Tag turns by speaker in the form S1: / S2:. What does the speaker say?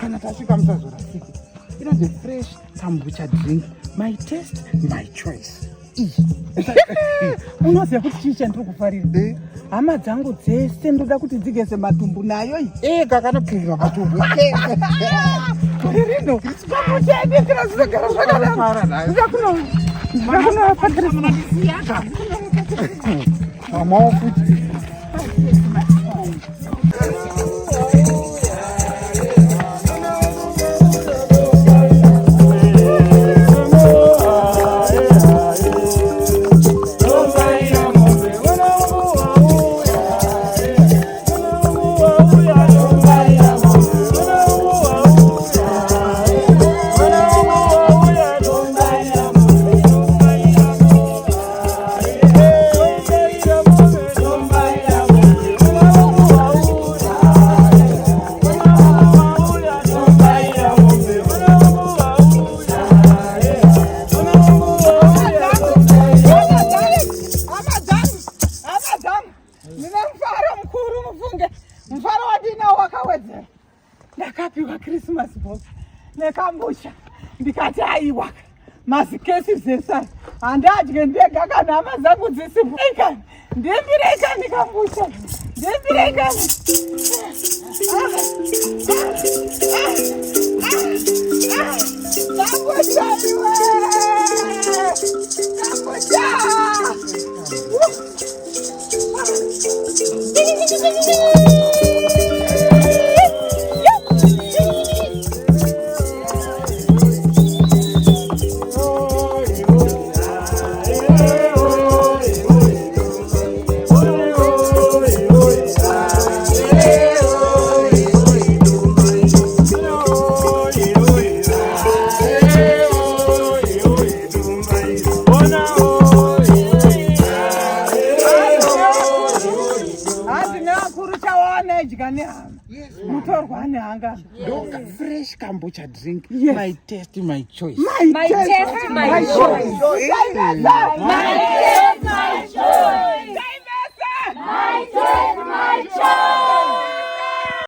S1: Kana tasvika musazorasiki. Inonzi fresh kombucha drink. My taste, my choice. Unoziva kuti chii chandiri kufarira? Hama dzangu dzese ndoda kuti dzigeze matumbu nayo iyi. Kakanokwirira matumbu. Rino, kombucha yedu tinozogara zvakanaka. Ndirakunofatira munondisiyaka. Mamawo futi. Ndakapiwa Christmas box nekambucha ndikati aiwa mazikesi zesa handadye ndega kana hama dzangu dzisipo ndembireikani kambucha ndembireikani kambucha iwe kambucha fresh kombucha drink. Yes. My taste, my choice. My taste, my choice.